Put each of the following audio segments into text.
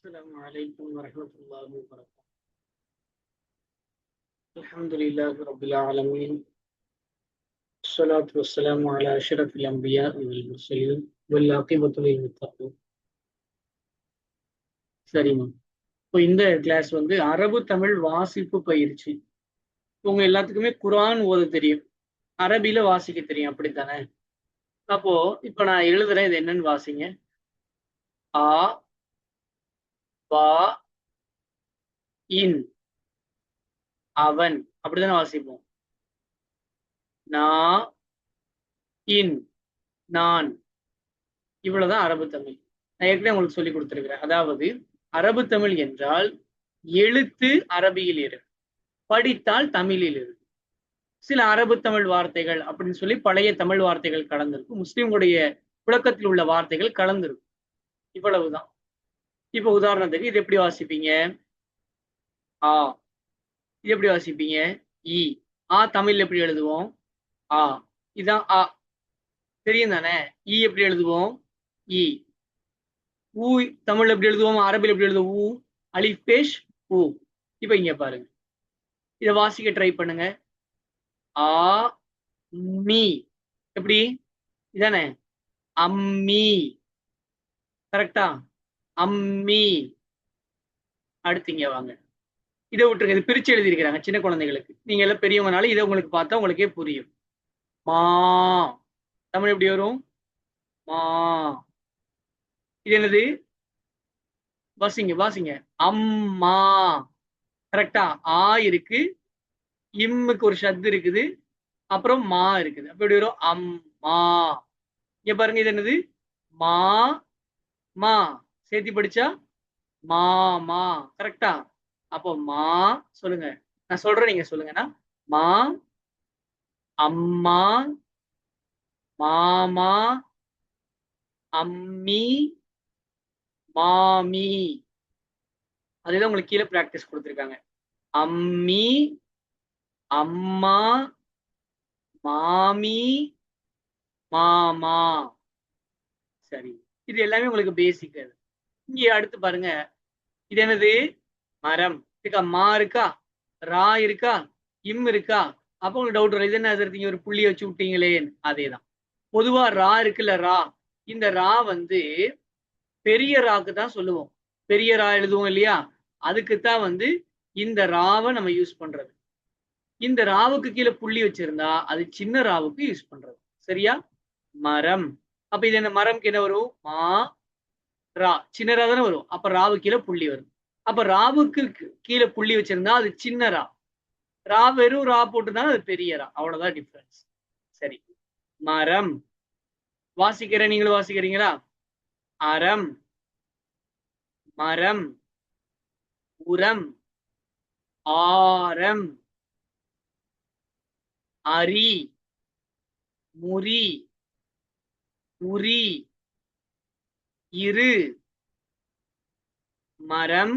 السلام عليكم ورحمة الله وبركاته. الحمد لله رب العالمين. الصلاة والسلام على أشرف الأنبياء والمرسلين والعاقبة للمتقين. சரிம்மா, இப்போ இந்த கிளாஸ் அரபு தமிழ் வாசிப்பு பயிற்சி. உங்க எல்லாத்துக்குமே குர்ஆன் ஓத தெரியும், அரபில வாசிக்க தெரியும், அப்படித்தானே? அப்போ இப்ப நான் எழுதுறேன், இது என்னன்னு வாசிங்க. ஆ பா இன், அவன், அப்படித்தானே வாசிப்போம். நா இன், நான். இவ்வளவுதான் அரபு தமிழ். நான் ஏற்கனவே உங்களுக்கு சொல்லி கொடுத்திருக்கிறேன். அதாவது அரபு தமிழ் என்றால் எழுத்து அரபியில் இருக்கு, படித்தால் தமிழில் இருக்கு. சில அரபு தமிழ் வார்த்தைகள் அப்படின்னு சொல்லி பழைய தமிழ் வார்த்தைகள் கலந்திருக்கும், முஸ்லிம்களுடைய புழக்கத்தில் உள்ள வார்த்தைகள் கலந்திருக்கும். இவ்வளவுதான். இப்ப உதாரணத்துக்கு இது எப்படி வாசிப்பீங்க? ஆ. இது எப்படி வாசிப்பீங்க? இ. ஆ தமிழ் எப்படி எழுதுவோம்? ஆ. இதான் ஆ, தெரியும் தானே? இ எப்படி எழுதுவோம்? இ. ஊ தமிழ் எப்படி எழுதுவோம்? அரபில் எப்படி எழுதுவோம்? ஊ, அலிஃப் பேஷ் ஊ. இப்ப இங்க பாருங்க, இதை வாசிக்க ட்ரை பண்ணுங்க. ஆ மீ, எப்படி? இதானே அம்மி, கரெக்டா? அம்மி. அடுத்து இங்க வாங்க, இதை விட்டுருங்க, இது பிரிச்சு எழுதியிருக்கிறாங்க சின்ன குழந்தைகளுக்கு. நீங்க எல்லாம் பெரியவங்கனால இதை உங்களுக்கு பார்த்தா உங்களுக்கே புரியும். மா, தமிழ் எப்படி வரும்? மா. இது என்னது? வாசிங்க வாசிங்க. அம்மா, கரெக்டா? ஆ இருக்கு, இம்முக்கு ஒரு ஷத்து இருக்குது, அப்புறம் மா இருக்குது. அப்ப எப்படி வரும்? அம்மா. இங்க பாருங்க, இது என்னது? மா மா, சேர்த்தி படிச்சா மாமா, கரெக்டா? அப்போ மா சொல்லுங்க, நான் சொல்றேன் நீங்க சொல்லுங்கன்னா. மா, அம்மா, மாமா, அம்மி, மாமி. அதுதான் உங்களுக்கு கீழே பிராக்டிஸ் கொடுத்துருக்காங்க. அம்மி, அம்மா, மாமி, மாமா. சரி, இது எல்லாமே உங்களுக்கு பேசிக். அது இங்க அடுத்து பாருங்க, இது என்னது? மரம் இருக்கா? மா இருக்கா? ரா இருக்கா? இம் இருக்கா? அப்போ உங்களுக்கு டவுட் வரும், இது என்ன நீங்க ஒரு புள்ளி வச்சு விட்டீங்களேன்னு. அதேதான். பொதுவா ரா இருக்குல்ல, ரா, இந்த ரா பெரிய ராக்கு தான் சொல்லுவோம். பெரிய ரா எழுதுவோம் இல்லையா? அதுக்குத்தான் இந்த ராவை நம்ம யூஸ் பண்றது. இந்த ராவுக்கு கீழே புள்ளி வச்சிருந்தா அது சின்ன ராவுக்கு யூஸ் பண்றது. சரியா? மரம். அப்ப இது என்ன? மரம்க்கு என்ன வரும்? மா ரா, சின்னரா தானே வரும். அப்ப ராவு கீழே புள்ளி வரும். அப்ப ராவுக்கு கீழே புள்ளி வச்சிருந்தா அது சின்ன ரா. ரா வெறும் ரா போட்டுதான் அது பெரிய ரா. அவ்வளவுதான் டிஃபரன்ஸ். சரி, மரம். வாசிக்கிறேன், நீங்களும் வாசிக்கிறீங்களா? அறம், மரம், உரம், ஆரம், அரி, முறி, உரி, இரு, மரம்,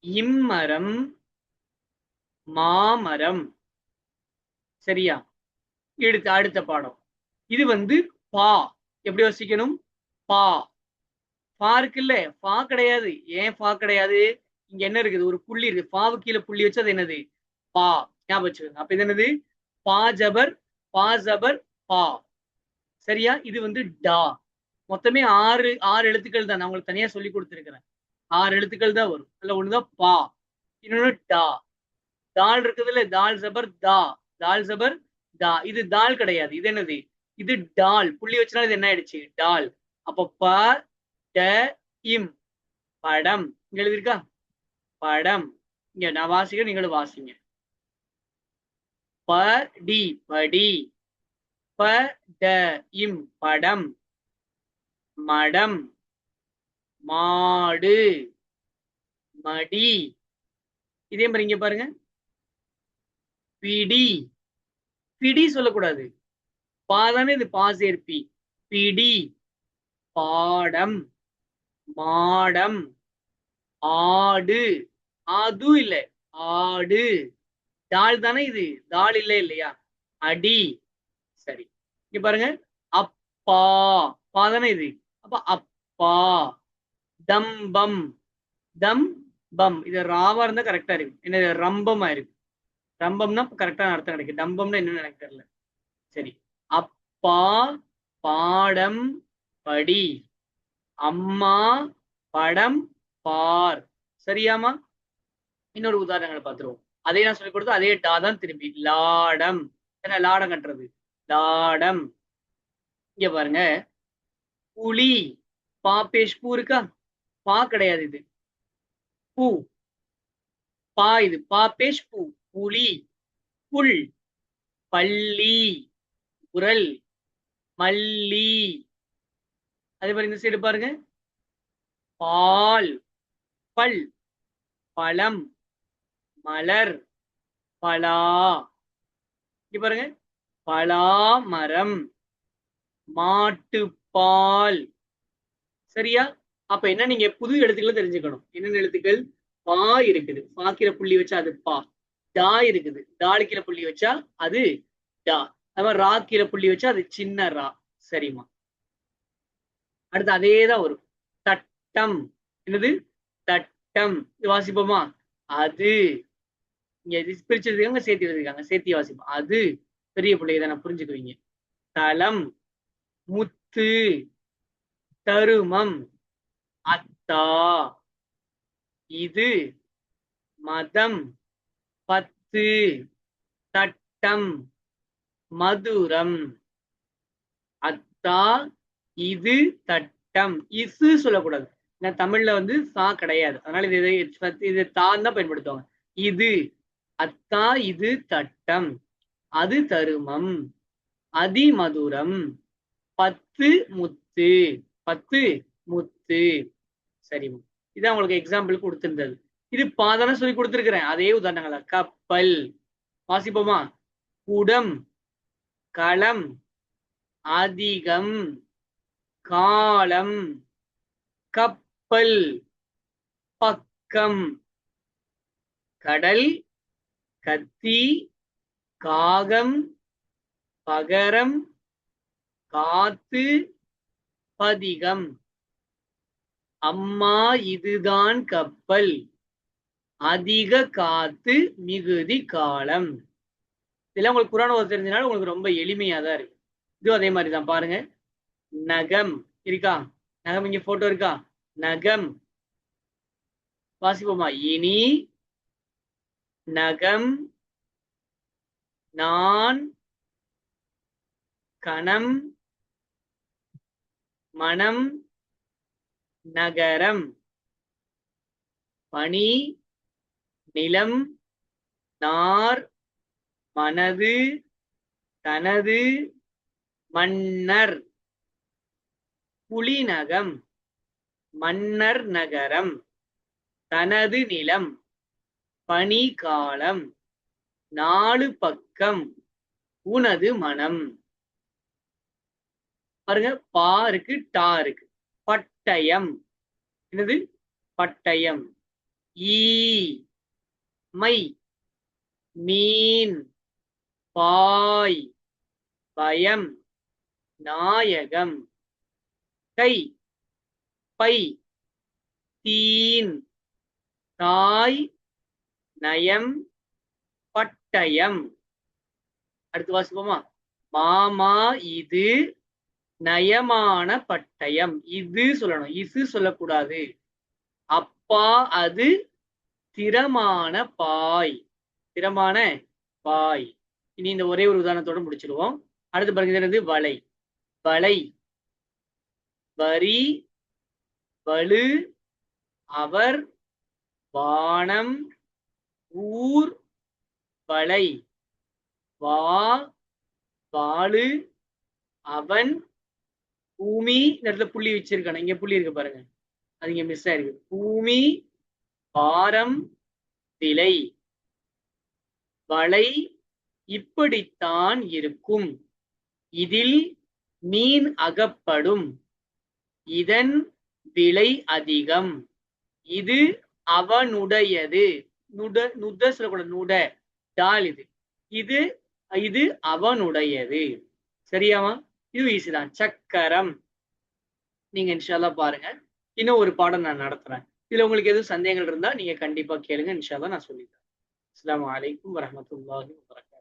இம்மரம், மாமரம். சரியா? எடுத்து அடுத்த பாடம். இது பா. எப்படி வசிக்கணும்? பா. பா இருக்குல்ல, பா கிடையாது. ஏன் பா கிடையாது? இங்க என்ன இருக்குது? ஒரு புள்ளி இருக்கு. பாவு கீழே புள்ளி வச்சு அது என்னது? பா. ஞாபகம் வச்சுக்கோங்க. அப்ப இது என்னது? பா ஜபர், பா ஜபர், பா. சரியா? இது டா. மொத்தமே ஆறு எழுத்துக்கள் தான். நான் உங்களுக்கு தனியா சொல்லி கொடுத்துருக்கிறேன். 6 எழுத்துக்கள் தான் வரும். அதுல ஒண்ணுதான் பா, இன்னொன்னு டா. தால் இருக்குதுல்ல, தால் ஜபர் தா, தால் ஜபர் தா. இது தால் கிடையாது. இது என்னது? இது டால். புள்ளி வச்சனால இது என்ன ஆயிடுச்சு? டால். அப்ப ப ட இம், படம். இங்க எழுதிருக்கா? படம். இங்க நான் வாசிக்கிறேன், நீங்களும் வாசிங்க. படி, படி. ப ட இம், படம். மடம், மாடு, மடி. இதே மாதிரி இங்க பாருங்க, பிடி. பிடி சொல்லக்கூடாது, பாதானே இது, பா சேர்ப்பி. பிடி. பாடம், மாடம், ஆடு. ஆது இல்ல, ஆடு. தாள் தானே இது, தாள் இல்லை இல்லையா? அடி. சரி, இங்க பாருங்க, அப்பா. பா தானே இது, அப்ப அப்பா. தம்பம் தம் பம். இது ராவா இருந்தா கரெக்டா இருக்கு. என்ன ரம்பமா இருக்கு. ரம்பம்னா கரெக்டான அர்த்தம் கிடைக்கும். டம்பம்னா என்னன்னு எனக்கு தெரியல. சரி. அப்பா பாடம் படி, அம்மா படம் பார். சரியாமா? இன்னொரு உதாரணங்களை பார்த்துருவோம். அதே நான் சொல்லிக் கொடுத்து அதே டா தான் திரும்பி. லாடம். என்ன லாடம் கட்டுறது? லாடம். இங்க பாருங்க. புலி. பாப்பேஷ் பூ இருக்கா? பா கிடையாது, இது பூ. பா இது பாப்பேஷ் பூ. புலி. புல். பள்ளி. குரல். மல்லி. அதே மாதிரி இந்த சைடு பாருங்க. பால். பல். பழம். மலர். பலா. இங்க பாருங்க. பலாமரம். மாட்டுப்பால். சரியா? அப்ப என்ன, நீங்க புது எழுத்துக்களை தெரிஞ்சுக்கணும். என்னென்ன எழுத்துக்கள்? பா இருக்குது, பாக்கிற புள்ளி வச்சா அது பா. டா இருக்குது, டாலிக்கிற புள்ளி வச்சா அது டா. அது மாதிரி ரா கீரை புள்ளி வச்சா அது சின்ன ரா. சரிம்மா? அடுத்து அதேதான் வரும். தட்டம். என்னது? தட்டம். இது வாசிப்போமா? அது. இங்க பிரிச்சிருக்காங்க, சேர்த்தி எழுதிருக்காங்க, சேர்த்தி வாசிப்போம். அது பெரிய பிள்ளைங்க தானே, புரிஞ்சுக்குவீங்க. தலம். முத்து. தருமம். அத்தா. இது. மதம். பத்து. தட்டம். மதுரம். அத்தா. இது. தட்டம். இசு சொல்லக்கூடாது. தமிழ்ல வந்து சா கிடையாது, அதனால இது தான் தான் பயன்படுத்துவாங்க. இது. அத்தா இது தட்டம். அது தருமம். அதிமதுரம். பத்து முத்து. பத்து முத்து. சரி, இதான் உங்களுக்கு எக்ஸாம்பிள் கொடுத்திருந்தது. இது பாதான சொல்லி கொடுத்திருக்கிறேன். அதே உதாரணங்களா? கப்பல். வாசிப்போமா? குடம். களம். அதிகம். காலம். கப்பல். பக்கம். கடல். கத்தி. காகம். பகரம். காத்து. பதிகம். அம்மா இதுதான் கப்பல். அதிக காத்து மிகுதி காலம். இதெல்லாம் உங்களுக்கு குரான் ஓத தெரிஞ்சனால உங்களுக்கு ரொம்ப எளிமையா தான் இருக்கு. இதுவும் அதே மாதிரி தான் பாருங்க. நகம் இருக்கா? நகம் இங்க போட்டோ இருக்கா? நகம். வாசிப்போமா? இனி. நகம். நான். கணம். மனம். நகரம். பனி. நிலம். நார். மனது. தனது. மன்னர். புலிநகம். மன்னர் நகரம். தனது நிலம். பனி காலம். நாலு பக்கம். உனது மனம். பாருங்க, பா இருக்கு, டா இருக்கு. பட்டயம். என்னது? பட்டயம். ஈ. மை. மீன். பாய். பயம். நாயகம். கை. பை. தீன். தாய். நயம். பட்டயம். அடுத்து வாசிப்போமா? மாமா இது நயமான பட்டயம். இது சொல்லணும், இசு சொல்லக்கூடாது. அப்பா அது திறமான பாய். திறமான பாய். இனி இந்த ஒரே ஒரு உதாரணத்தோட முடிச்சிருவோம். அடுத்து பாருங்க, வலை. வலை. வரி. வலு. அவர். வானம். ஊர். வலை. வா. வாளு. அவன். பூமி. இந்த இடத்துல புள்ளி வச்சிருக்கான, இங்க புள்ளி இருக்கு பாருங்க, அது இங்க மிஸ் ஆயிருக்கு. பூமி. பாரம். விலை. வலை. இப்படித்தான் இருக்கும். இதில் மீன் அகப்படும். இதன் விலை அதிகம். இது அவனுடையது. நுட சொல்லக்கூடாது, நுட. டால் இது. இது இது அவனுடையது. சரியாமா? இது ஈஸி தான். சக்கரம். நீங்க இன்ஷால்லா பாருங்க. இன்னும் ஒரு பாடம் நான் நடத்துறேன். இதுல உங்களுக்கு எதுவும் சந்தேகங்கள் இருந்தா நீங்க கண்டிப்பா கேளுங்க. இன்ஷா அல்லாஹ் நான் சொல்லித் தரேன். அஸ்ஸலாமு அலைக்கும் வரஹ்மத்துல்லாஹி வபரகாத்துஹு.